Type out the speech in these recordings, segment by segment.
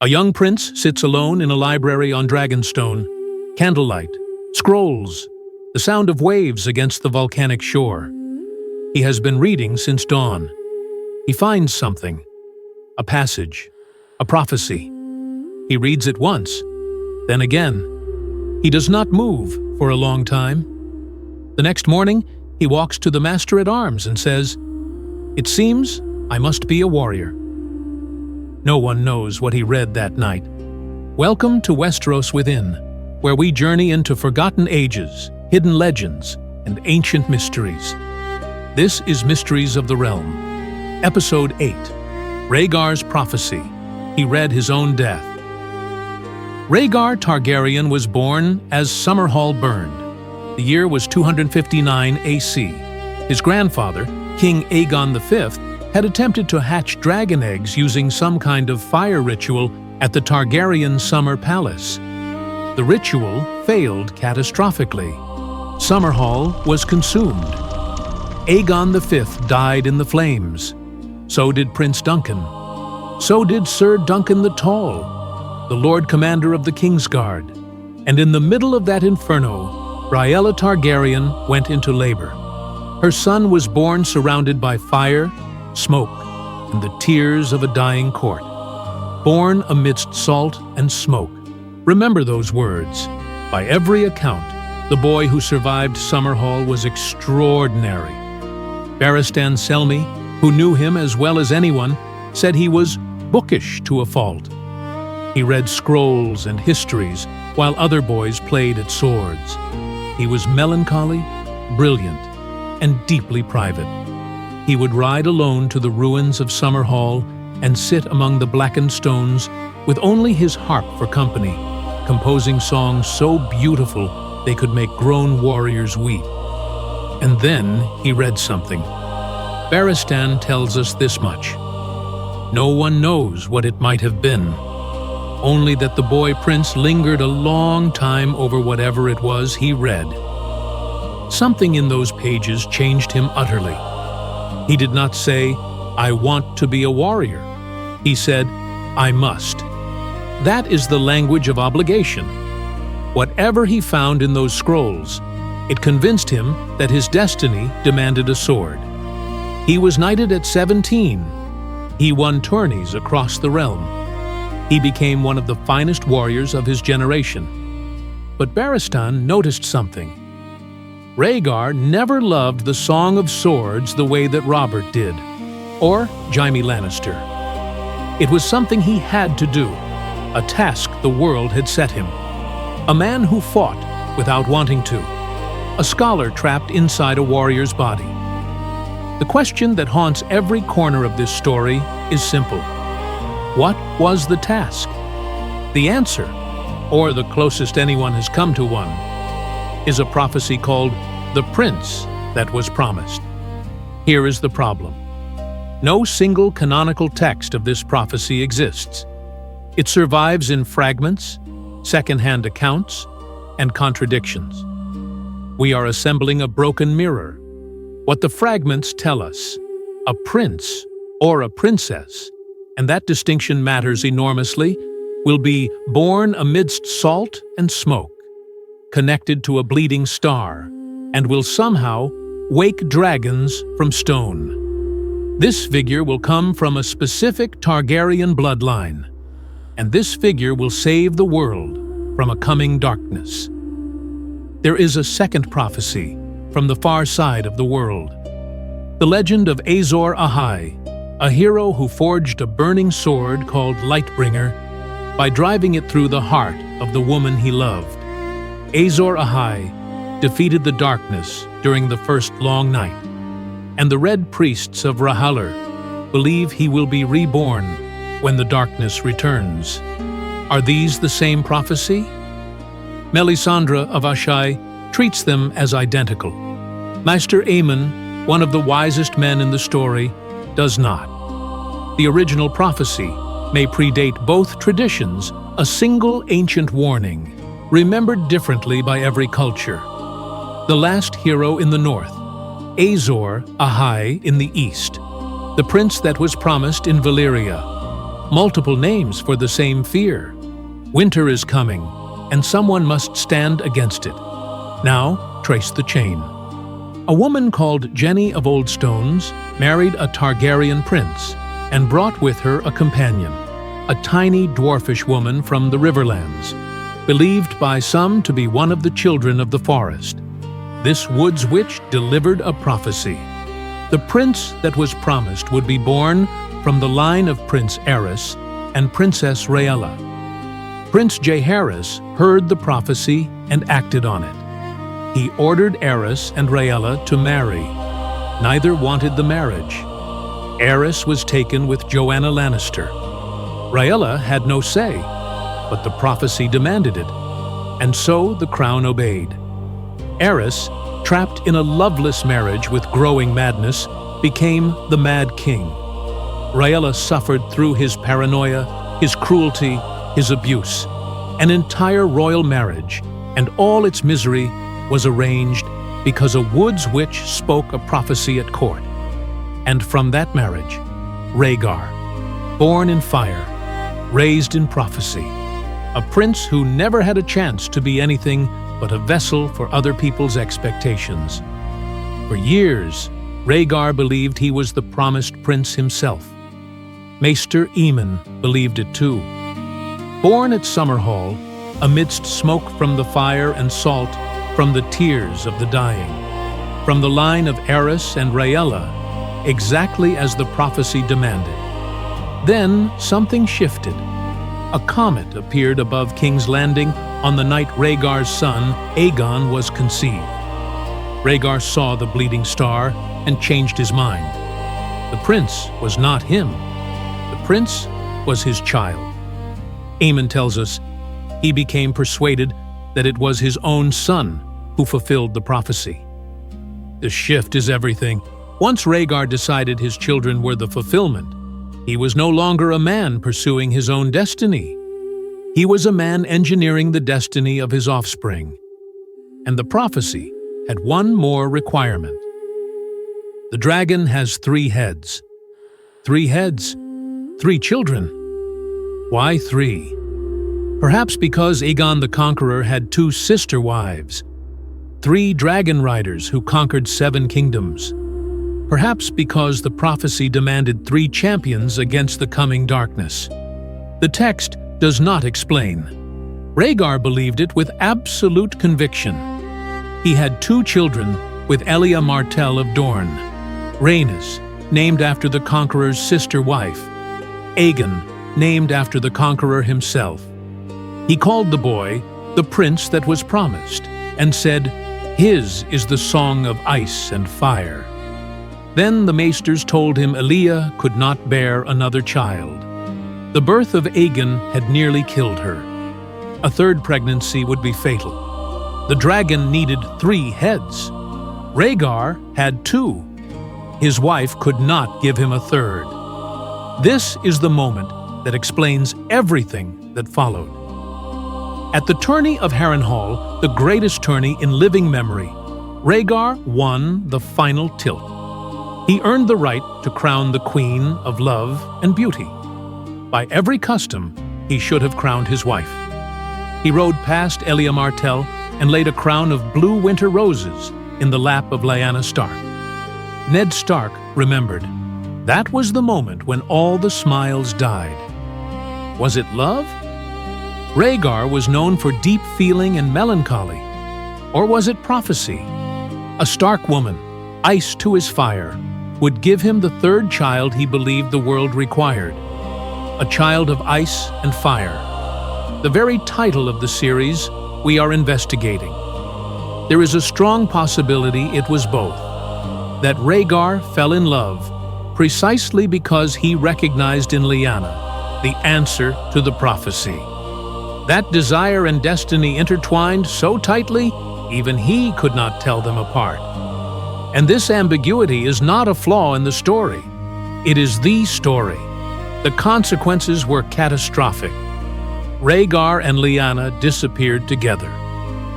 A young prince sits alone in a library on Dragonstone. Candlelight, scrolls, the sound of waves against the volcanic shore. He has been reading since dawn. He finds something, a passage, a prophecy. He reads it once, then again. He does not move for a long time. The next morning, he walks to the Maester-at-Arms and says, "It seems I must be a warrior." No one knows what he read that night. Welcome to Westeros Within, where we journey into forgotten ages, hidden legends, and ancient mysteries. This is Mysteries of the Realm. Episode 8, Rhaegar's Prophecy. He read his own death. Rhaegar Targaryen was born as Summerhall burned. The year was 259 AC. His grandfather, King Aegon V, had attempted to hatch dragon eggs using some kind of fire ritual at the Targaryen Summer Palace. The ritual failed catastrophically. Summerhall was consumed. Aegon V died in the flames. So did Prince Duncan. So did Sir Duncan the Tall, the Lord Commander of the Kingsguard. And in the middle of that inferno, Rhaella Targaryen went into labor. Her son was born surrounded by fire, smoke, and the tears of a dying court. Born amidst salt and smoke. Remember those words. By every account, the boy who survived Summerhall was extraordinary. Barristan Selmy, who knew him as well as anyone, said he was bookish to a fault. He read scrolls and histories while other boys played at swords. He was melancholy, brilliant, and deeply private. He would ride alone to the ruins of Summerhall and sit among the blackened stones with only his harp for company, composing songs so beautiful they could make grown warriors weep. And then he read something. Barristan tells us this much. No one knows what it might have been. Only that the boy prince lingered a long time over whatever it was he read. Something in those pages changed him utterly. He did not say, "I want to be a warrior." He said, "I must." That is the language of obligation. Whatever he found in those scrolls, it convinced him that his destiny demanded a sword. He was knighted at 17. He won tourneys across the realm. He became one of the finest warriors of his generation. But Barristan noticed something. Rhaegar never loved the Song of Swords the way that Robert did, or Jaime Lannister. It was something he had to do, a task the world had set him. A man who fought without wanting to, a scholar trapped inside a warrior's body. The question that haunts every corner of this story is simple. What was the task? The answer, or the closest anyone has come to one, is a prophecy called The Prince That Was Promised. Here is the problem. No single canonical text of this prophecy exists. It survives in fragments, secondhand accounts, and contradictions. We are assembling a broken mirror. What the fragments tell us, a prince or a princess, and that distinction matters enormously, will be born amidst salt and smoke, connected to a bleeding star, and will somehow wake dragons from stone. This figure will come from a specific Targaryen bloodline, and this figure will save the world from a coming darkness. There is a second prophecy from the far side of the world. The legend of Azor Ahai, a hero who forged a burning sword called Lightbringer by driving it through the heart of the woman he loved. Azor Ahai defeated the darkness during the first long night, and the Red Priests of Rhaegar believe he will be reborn when the darkness returns. Are these the same prophecy? Melisandre of Ashai treats them as identical. Maester Aemon, one of the wisest men in the story, does not. The original prophecy may predate both traditions, a single ancient warning, remembered differently by every culture. The last hero in the north, Azor Ahai in the east, the prince that was promised in Valyria. multiple names for the same fear. Winter is coming, and someone must stand against it. Now, trace the chain. A woman called Jenny of Old Stones married a Targaryen prince and brought with her a companion, a tiny dwarfish woman from the Riverlands, believed by some to be one of the children of the forest. This woods witch delivered a prophecy. The prince that was promised would be born from the line of Prince Aerys and Princess Rhaella. Prince Jaehaerys heard the prophecy and acted on it. He ordered Aerys and Rhaella to marry. Neither wanted the marriage. Aerys was taken with Joanna Lannister. Rhaella had no say, but the prophecy demanded it, and so the crown obeyed. Aerys, trapped in a loveless marriage with growing madness, became the Mad King. Rhaella suffered through his paranoia, his cruelty, his abuse. An entire royal marriage, and all its misery, was arranged because a woods witch spoke a prophecy at court. And from that marriage, Rhaegar, born in fire, raised in prophecy, a prince who never had a chance to be anything but a vessel for other people's expectations. For years, Rhaegar believed he was the promised prince himself. Maester Aemon believed it too. Born at Summerhall, amidst smoke from the fire and salt from the tears of the dying, from the line of Aerys and Rhaella, exactly as the prophecy demanded. Then something shifted. A comet appeared above King's Landing on the night Rhaegar's son, Aegon, was conceived. Rhaegar saw the bleeding star and changed his mind. The prince was not him. The prince was his child. Aemon tells us he became persuaded that it was his own son who fulfilled the prophecy. This shift is everything. Once Rhaegar decided his children were the fulfillment, he was no longer a man pursuing his own destiny. He was a man engineering the destiny of his offspring. And the prophecy had one more requirement. The dragon has 3 heads. 3 heads, 3 children. Why 3? Perhaps because Aegon the Conqueror had 2 sister wives, 3 dragon riders who conquered 7 kingdoms. Perhaps because the prophecy demanded 3 champions against the coming darkness. The text does not explain. Rhaegar believed it with absolute conviction. He had 2 children with Elia Martell of Dorne, Rhaenys, named after the Conqueror's sister wife, Aegon, named after the Conqueror himself. He called the boy the prince that was promised, and said, "His is the song of ice and fire." Then the maesters told him Elia could not bear another child. The birth of Aegon had nearly killed her. A 3rd pregnancy would be fatal. The dragon needed 3 heads. Rhaegar had 2. His wife could not give him a 3rd. This is the moment that explains everything that followed. At the tourney of Harrenhal, the greatest tourney in living memory, Rhaegar won the final tilt. He earned the right to crown the Queen of Love and Beauty. By every custom, he should have crowned his wife. He rode past Elia Martell and laid a crown of blue winter roses in the lap of Lyanna Stark. Ned Stark remembered. That was the moment when all the smiles died. Was it love? Rhaegar was known for deep feeling and melancholy. Or was it prophecy? A Stark woman, ice to his fire, would give him the 3rd child he believed the world required. A child of ice and fire. The very title of the series we are investigating. There is a strong possibility it was both. That Rhaegar fell in love precisely because he recognized in Lyanna the answer to the prophecy. That desire and destiny intertwined so tightly, even he could not tell them apart. And this ambiguity is not a flaw in the story. It is the story. The consequences were catastrophic. Rhaegar and Lyanna disappeared together.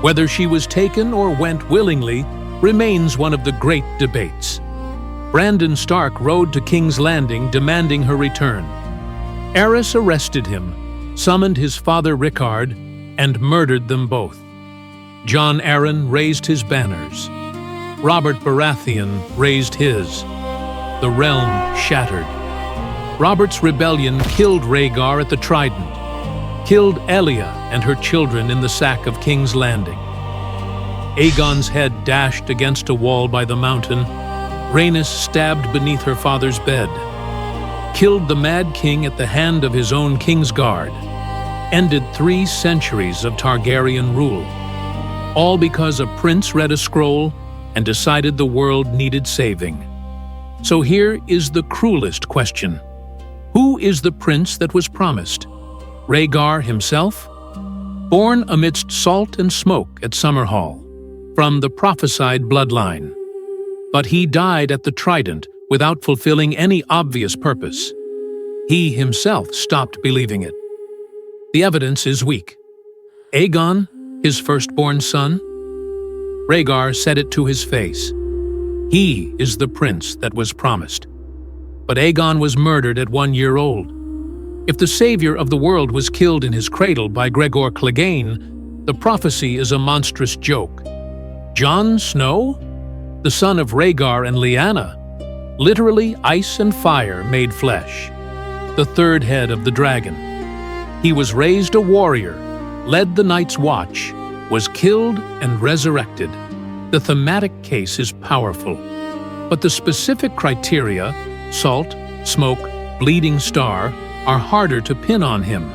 Whether she was taken or went willingly remains one of the great debates. Brandon Stark rode to King's Landing demanding her return. Aerys arrested him, summoned his father Rickard, and murdered them both. Jon Arryn raised his banners. Robert Baratheon raised his. The realm shattered. Robert's rebellion killed Rhaegar at the Trident, killed Elia and her children in the sack of King's Landing. Aegon's head dashed against a wall by the mountain, Rhaenys stabbed beneath her father's bed, killed the Mad King at the hand of his own Kingsguard, ended 3 centuries of Targaryen rule, all because a prince read a scroll and decided the world needed saving. So here is the cruelest question. Who is the prince that was promised? Rhaegar himself? Born amidst salt and smoke at Summerhall, from the prophesied bloodline. But he died at the Trident without fulfilling any obvious purpose. He himself stopped believing it. The evidence is weak. Aegon, his firstborn son? Rhaegar said it to his face. He is the prince that was promised. But Aegon was murdered at 1 year old. If the savior of the world was killed in his cradle by Gregor Clegane, the prophecy is a monstrous joke. Jon Snow? The son of Rhaegar and Lyanna, literally ice and fire made flesh. The third head of the dragon. He was raised a warrior, led the Night's Watch, was killed and resurrected. The thematic case is powerful, but the specific criteria, salt, smoke, bleeding star, are harder to pin on him.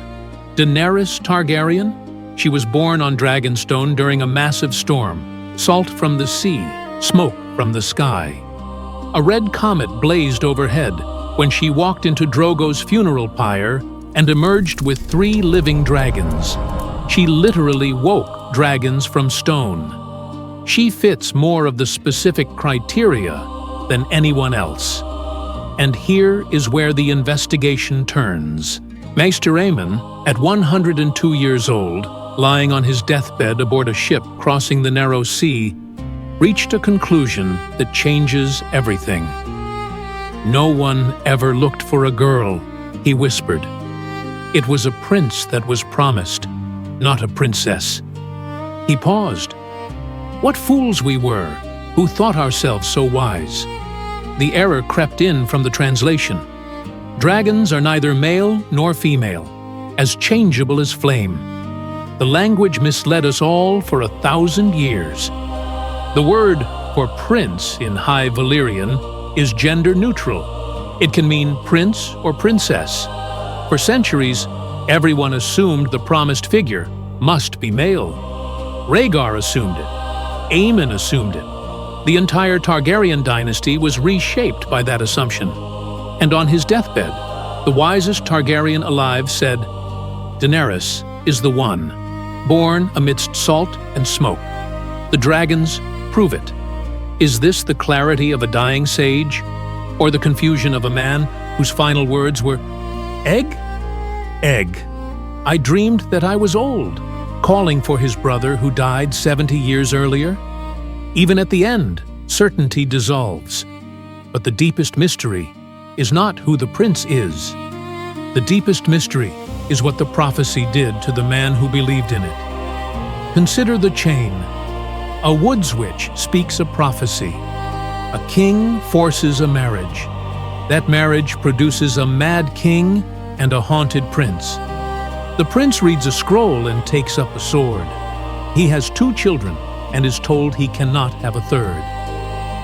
Daenerys Targaryen? She was born on Dragonstone during a massive storm, salt from the sea, smoke from the sky. A red comet blazed overhead when she walked into Drogo's funeral pyre and emerged with 3 living dragons. She literally woke dragons from stone. She fits more of the specific criteria than anyone else. And here is where the investigation turns. Maester Aemon, at 102 years old, lying on his deathbed aboard a ship crossing the narrow sea, reached a conclusion that changes everything. "No one ever looked for a girl," he whispered. "It was a prince that was promised, not a princess." He paused. What fools we were, who thought ourselves so wise. The error crept in from the translation. Dragons are neither male nor female, as changeable as flame. The language misled us all for 1,000 years. The word for prince in High Valyrian is gender neutral. It can mean prince or princess. For centuries, everyone assumed the promised figure must be male. Rhaegar assumed it. Aemon assumed it. The entire Targaryen dynasty was reshaped by that assumption. And on his deathbed, the wisest Targaryen alive said, "Daenerys is the one, born amidst salt and smoke. The dragons prove it." Is this the clarity of a dying sage, or the confusion of a man whose final words were, "Egg? Egg. I dreamed that I was old," calling for his brother who died 70 years earlier? Even at the end, certainty dissolves. But the deepest mystery is not who the prince is. The deepest mystery is what the prophecy did to the man who believed in it. Consider the chain. A woods witch speaks a prophecy. A king forces a marriage. That marriage produces a mad king and a haunted prince. The prince reads a scroll and takes up a sword. He has 2 children and is told he cannot have a third.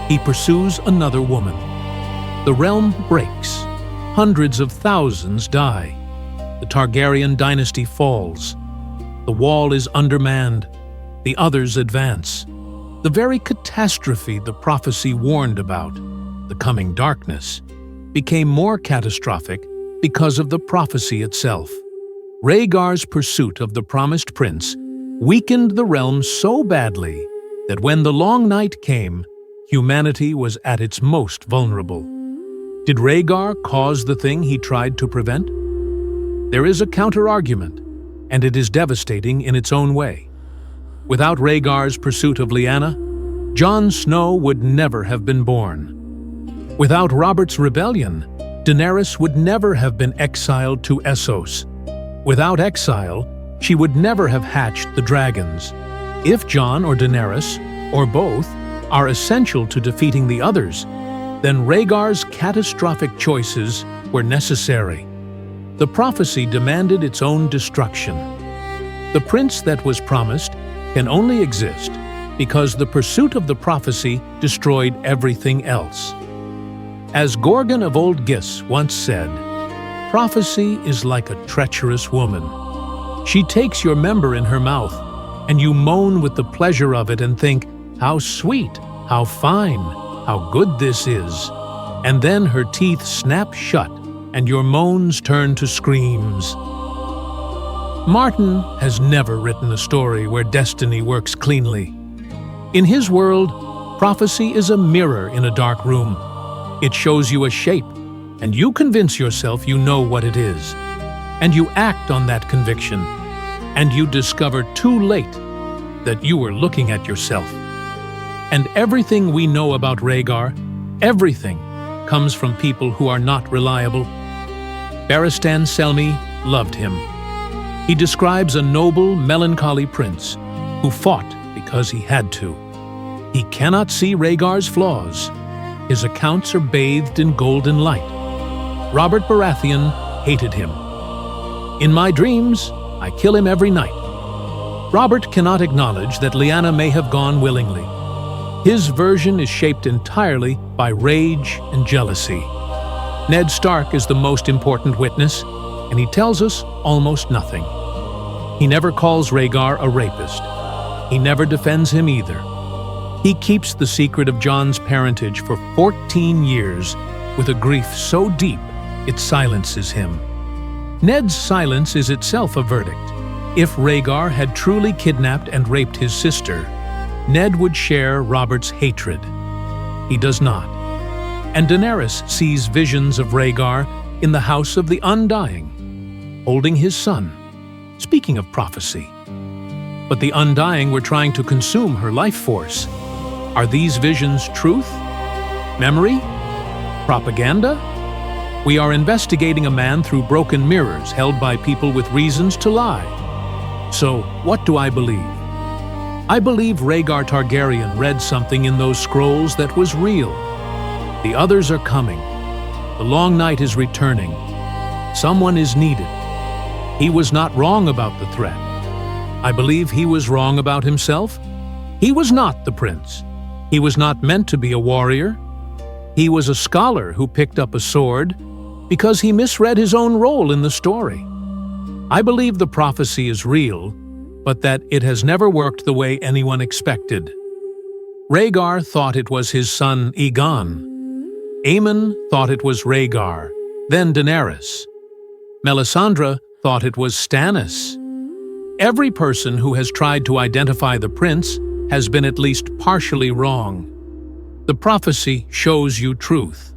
He pursues another woman. The realm breaks. Hundreds of thousands die. The Targaryen dynasty falls. The wall is undermanned. The others advance. The very catastrophe the prophecy warned about, the coming darkness, became more catastrophic because of the prophecy itself. Rhaegar's pursuit of the promised prince weakened the realm so badly that when the long night came, humanity was at its most vulnerable. Did Rhaegar cause the thing he tried to prevent? There is a counter-argument, and it is devastating in its own way. Without Rhaegar's pursuit of Lyanna, Jon Snow would never have been born. Without Robert's rebellion, Daenerys would never have been exiled to Essos. Without exile, she would never have hatched the dragons. If Jon or Daenerys, or both, are essential to defeating the others, then Rhaegar's catastrophic choices were necessary. The prophecy demanded its own destruction. The prince that was promised can only exist because the pursuit of the prophecy destroyed everything else. As Gorgon of Old Gis once said, prophecy is like a treacherous woman. She takes your member in her mouth, and you moan with the pleasure of it and think, how sweet, how fine, how good this is. And then her teeth snap shut, and your moans turn to screams. Martin has never written a story where destiny works cleanly. In his world, prophecy is a mirror in a dark room. It shows you a shape, and you convince yourself you know what it is. And you act on that conviction, and you discover too late that you were looking at yourself. And everything we know about Rhaegar, everything, comes from people who are not reliable. Barristan Selmy loved him. He describes a noble, melancholy prince who fought because he had to. He cannot see Rhaegar's flaws. His accounts are bathed in golden light. Robert Baratheon hated him. In my dreams, I kill him every night. Robert cannot acknowledge that Lyanna may have gone willingly. His version is shaped entirely by rage and jealousy. Ned Stark is the most important witness, and he tells us almost nothing. He never calls Rhaegar a rapist. He never defends him either. He keeps the secret of Jon's parentage for 14 years with a grief so deep it silences him. Ned's silence is itself a verdict. If Rhaegar had truly kidnapped and raped his sister, Ned would share Robert's hatred. He does not. And Daenerys sees visions of Rhaegar in the House of the Undying, holding his son. Speaking of prophecy. But the Undying were trying to consume her life force. Are these visions truth? Memory? Propaganda? We are investigating a man through broken mirrors held by people with reasons to lie. So, what do I believe? I believe Rhaegar Targaryen read something in those scrolls that was real. The others are coming. The long night is returning. Someone is needed. He was not wrong about the threat. I believe he was wrong about himself. He was not the prince. He was not meant to be a warrior. He was a scholar who picked up a sword because he misread his own role in the story. I believe the prophecy is real, but that it has never worked the way anyone expected. Rhaegar thought it was his son Aegon. Aemon thought it was Rhaegar, then Daenerys. Melisandre thought it was Stannis. Every person who has tried to identify the prince has been at least partially wrong. The prophecy shows you truth,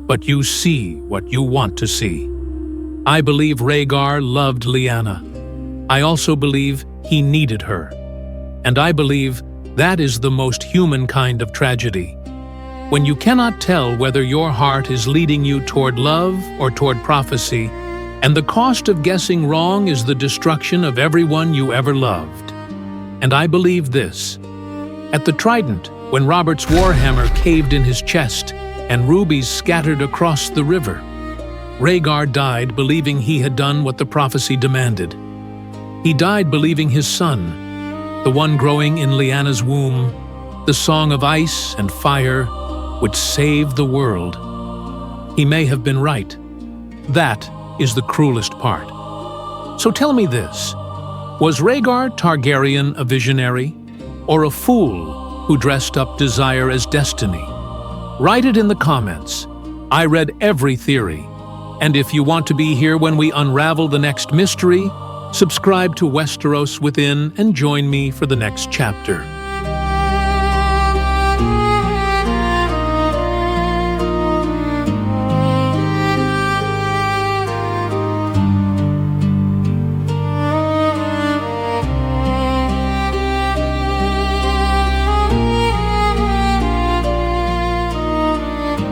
but you see what you want to see. I believe Rhaegar loved Lyanna. I also believe he needed her. And I believe that is the most human kind of tragedy. When you cannot tell whether your heart is leading you toward love or toward prophecy, and the cost of guessing wrong is the destruction of everyone you ever loved. And I believe this. At the Trident, when Robert's warhammer caved in his chest and rubies scattered across the river, Rhaegar died believing he had done what the prophecy demanded. He died believing his son, the one growing in Lyanna's womb, the song of ice and fire, would save the world. He may have been right. That is the cruelest part. So tell me this, was Rhaegar Targaryen a visionary, or a fool who dressed up desire as destiny? Write it in the comments. I read every theory. And if you want to be here when we unravel the next mystery, subscribe to Westeros Within and join me for the next chapter.